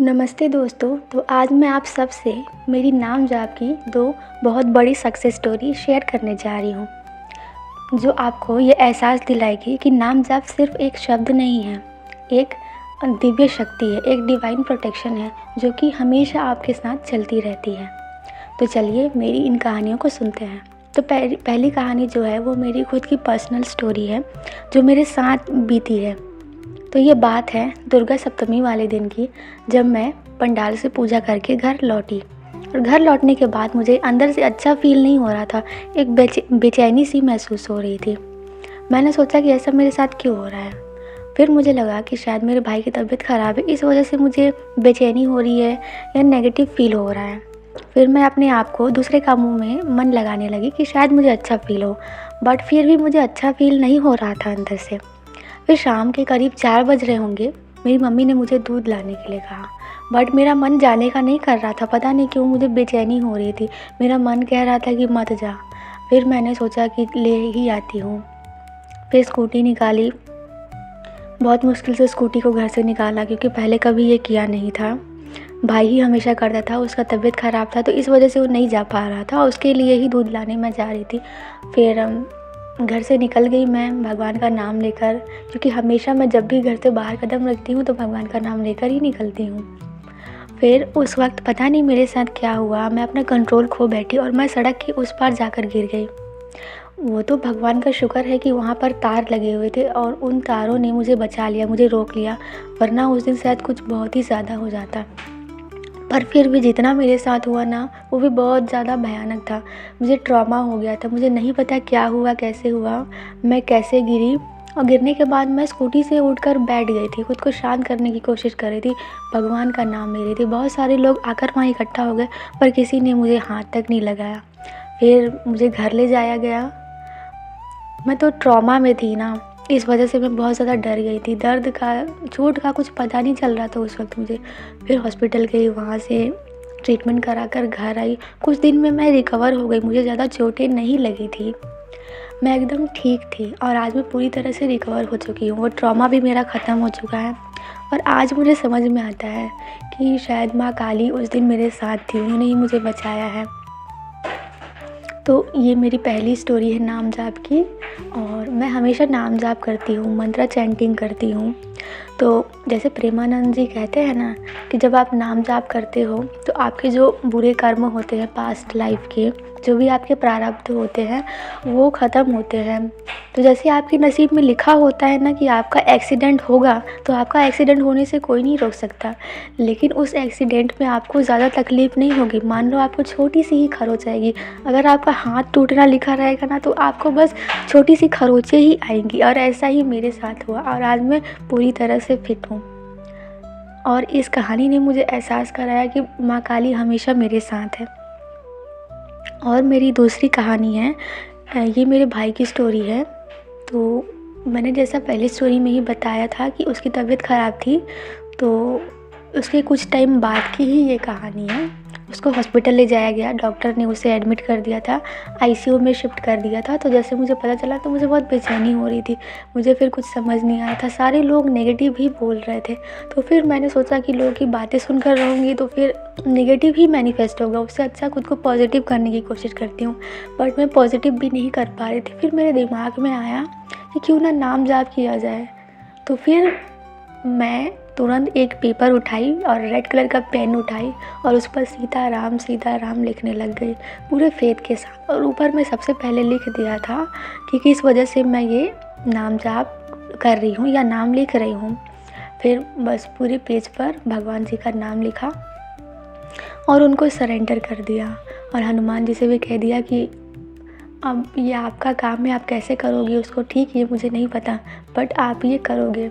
नमस्ते दोस्तों। तो आज मैं आप सबसे मेरी नाम जाप की दो बहुत बड़ी सक्सेस स्टोरी शेयर करने जा रही हूँ, जो आपको ये एहसास दिलाएगी कि नाम जाप सिर्फ एक शब्द नहीं है, एक दिव्य शक्ति है, एक डिवाइन प्रोटेक्शन है जो कि हमेशा आपके साथ चलती रहती है। तो चलिए मेरी इन कहानियों को सुनते हैं। तो पहली कहानी जो है वो मेरी खुद की पर्सनल स्टोरी है जो मेरे साथ बीती है। तो ये बात है दुर्गा सप्तमी वाले दिन की, जब मैं पंडाल से पूजा करके घर लौटी। और घर लौटने के बाद मुझे अंदर से अच्छा फील नहीं हो रहा था, एक बेचैनी सी महसूस हो रही थी। मैंने सोचा कि ऐसा मेरे साथ क्यों हो रहा है। फिर मुझे लगा कि शायद मेरे भाई की तबीयत ख़राब है, इस वजह से मुझे बेचैनी हो रही है या नेगेटिव फील हो रहा है। फिर मैं अपने आप को दूसरे कामों में मन लगाने लगी कि शायद मुझे अच्छा फील हो, बट फिर भी मुझे अच्छा फील नहीं हो रहा था अंदर से। फिर शाम के करीब 4 बज रहे होंगे, मेरी मम्मी ने मुझे दूध लाने के लिए कहा, बट मेरा मन जाने का नहीं कर रहा था। पता नहीं क्यों मुझे बेचैनी हो रही थी, मेरा मन कह रहा था कि मत जा। फिर मैंने सोचा कि ले ही आती हूँ। फिर स्कूटी निकाली, बहुत मुश्किल से स्कूटी को घर से निकाला क्योंकि पहले कभी ये किया नहीं था। भाई ही हमेशा करता था, उसका तबीयत ख़राब था तो इस वजह से वो नहीं जा पा रहा था, उसके लिए ही दूध लाने मैं जा रही थी। फिर घर से निकल गई मैं भगवान का नाम लेकर, क्योंकि हमेशा मैं जब भी घर से बाहर कदम रखती हूँ तो भगवान का नाम लेकर ही निकलती हूँ। फिर उस वक्त पता नहीं मेरे साथ क्या हुआ, मैं अपना कंट्रोल खो बैठी और मैं सड़क के उस पार जाकर गिर गई। वो तो भगवान का शुक्र है कि वहाँ पर तार लगे हुए थे और उन तारों ने मुझे बचा लिया, मुझे रोक लिया, वरना उस दिन शायद कुछ बहुत ही ज़्यादा हो जाता। पर फिर भी जितना मेरे साथ हुआ ना, वो भी बहुत ज़्यादा भयानक था। मुझे ट्रॉमा हो गया था, मुझे नहीं पता क्या हुआ, कैसे हुआ, मैं कैसे गिरी। और गिरने के बाद मैं स्कूटी से उठकर बैठ गई थी, खुद को शांत करने की कोशिश कर रही थी, भगवान का नाम ले रही थी। बहुत सारे लोग आकर वहाँ इकट्ठा हो गए पर किसी ने मुझे हाथ तक नहीं लगाया। फिर मुझे घर ले जाया गया। मैं तो ट्रॉमा में थी ना, इस वजह से मैं बहुत ज़्यादा डर गई थी। दर्द का, चोट का कुछ पता नहीं चल रहा था उस वक्त मुझे। फिर हॉस्पिटल गई, वहाँ से ट्रीटमेंट करा कर घर आई। कुछ दिन में मैं रिकवर हो गई, मुझे ज़्यादा चोटें नहीं लगी थी, मैं एकदम ठीक थी और आज मैं पूरी तरह से रिकवर हो चुकी हूँ। वो ट्रॉमा भी मेरा ख़त्म हो चुका है और आज मुझे समझ में आता है कि शायद माँ काली उस दिन मेरे साथ थी, उन्होंने ही मुझे बचाया है। तो ये मेरी पहली स्टोरी है नाम जाप की। और मैं हमेशा नाम जाप करती हूँ, मंत्रा चैंटिंग करती हूँ। तो जैसे प्रेमानंद जी कहते हैं ना कि जब आप नाम जाप करते हो तो आपके जो बुरे कर्म होते हैं पास्ट लाइफ के, जो भी आपके प्रारब्ध होते हैं वो ख़त्म होते हैं। तो जैसे आपके नसीब में लिखा होता है ना कि आपका एक्सीडेंट होगा, तो आपका एक्सीडेंट होने से कोई नहीं रोक सकता। लेकिन उस एक्सीडेंट में आपको ज़्यादा तकलीफ़ नहीं होगी। मान लो आपको छोटी सी ही खरोच आएगी, अगर आपका हाथ टूटना लिखा रहेगा ना तो आपको बस छोटी सी खरोचें ही आएंगी। और ऐसा ही मेरे साथ हुआ और आज मैं पूरी तरह से फिट हूँ। और इस कहानी ने मुझे एहसास कराया कि माँ काली हमेशा मेरे साथ है। और मेरी दूसरी कहानी है, ये मेरे भाई की स्टोरी है। तो मैंने जैसा पहली स्टोरी में ही बताया था कि उसकी तबीयत ख़राब थी, तो उसके कुछ टाइम बाद की ही ये कहानी है। उसको हॉस्पिटल ले जाया गया, डॉक्टर ने उसे एडमिट कर दिया था, आईसीयू में शिफ्ट कर दिया था। तो जैसे मुझे पता चला तो मुझे बहुत बेचैनी हो रही थी, मुझे फिर कुछ समझ नहीं आया था, सारे लोग नेगेटिव ही बोल रहे थे। तो फिर मैंने सोचा कि लोगों की बातें सुनकर रहूँगी तो फिर नेगेटिव ही मैनिफेस्ट होगा, उससे अच्छा खुद को पॉजिटिव करने की कोशिश करती हूँ। बट मैं पॉजिटिव भी नहीं कर पा रही थी। फिर मेरे दिमाग में आया कि क्यों ना नाम जाप किया जाए। तो फिर मैं तुरंत एक पेपर उठाई और रेड कलर का पेन उठाई और उस पर सीता राम लिखने लग गई पूरे फेथ के साथ। और ऊपर मैं सबसे पहले लिख दिया था कि किस वजह से मैं ये नाम जाप कर रही हूँ या नाम लिख रही हूँ। फिर बस पूरे पेज पर भगवान जी का नाम लिखा और उनको सरेंडर कर दिया। और हनुमान जी से भी कह दिया कि अब ये आपका काम है, आप कैसे करोगे उसको, ठीक है मुझे नहीं पता, बट आप ये करोगे।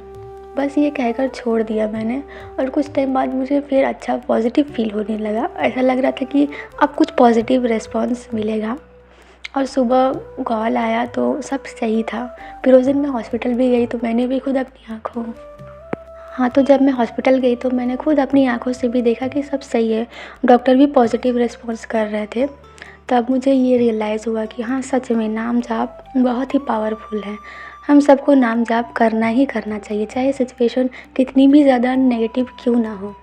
बस ये कहकर छोड़ दिया मैंने। और कुछ टाइम बाद मुझे फिर अच्छा पॉजिटिव फील होने लगा, ऐसा लग रहा था कि अब कुछ पॉजिटिव रिस्पॉन्स मिलेगा। और सुबह कॉल आया तो सब सही था। फिर उस दिन मैं हॉस्पिटल भी गई तो मैंने भी खुद अपनी आँखों तो जब मैं हॉस्पिटल गई तो मैंने खुद अपनी आँखों से भी देखा कि सब सही है, डॉक्टर भी पॉजिटिव रिस्पॉन्स कर रहे थे। तब मुझे ये रियलाइज़ हुआ कि हाँ सच में नाम जाप बहुत ही पावरफुल है। हम सबको नाम जाप करना ही करना चाहिए, चाहे सिचुएशन कितनी भी ज़्यादा नेगेटिव क्यों ना हो।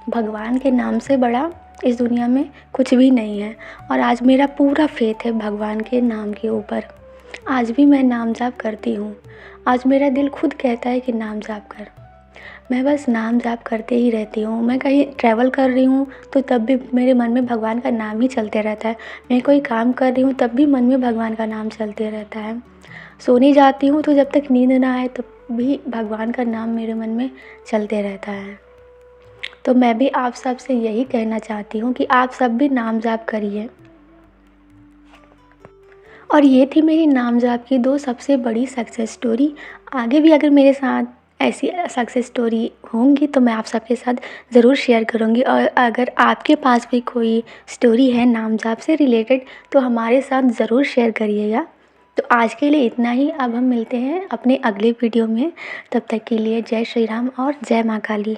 भगवान के नाम से बड़ा इस दुनिया में कुछ भी नहीं है। और आज मेरा पूरा फेथ है भगवान के नाम के ऊपर। आज भी मैं नाम जाप करती हूँ। आज मेरा दिल खुद कहता है कि नाम जाप कर। मैं बस नाम जाप करते ही रहती हूँ। मैं कहीं ट्रैवल कर रही हूँ तो तब भी मेरे मन में भगवान का नाम ही चलते रहता है। मैं कोई काम कर रही हूँ तब भी मन में भगवान का नाम चलते रहता है। सोने जाती हूँ तो जब तक नींद ना आए तब भी भगवान का नाम मेरे मन में चलते रहता है। तो मैं भी आप सब से यही कहना चाहती हूँ कि आप सब भी नाम जाप करिए। और ये थी मेरी नाम जाप की 2 सबसे बड़ी सक्सेस स्टोरी। आगे भी अगर मेरे साथ ऐसी सक्सेस स्टोरी होंगी तो मैं आप सबके साथ ज़रूर शेयर करूँगी। और अगर आपके पास भी कोई स्टोरी है नाम जाप से रिलेटेड तो हमारे साथ ज़रूर शेयर करिएगा। तो आज के लिए इतना ही। अब हम मिलते हैं अपने अगले वीडियो में। तब तक के लिए जय श्री राम और जय माँ काली।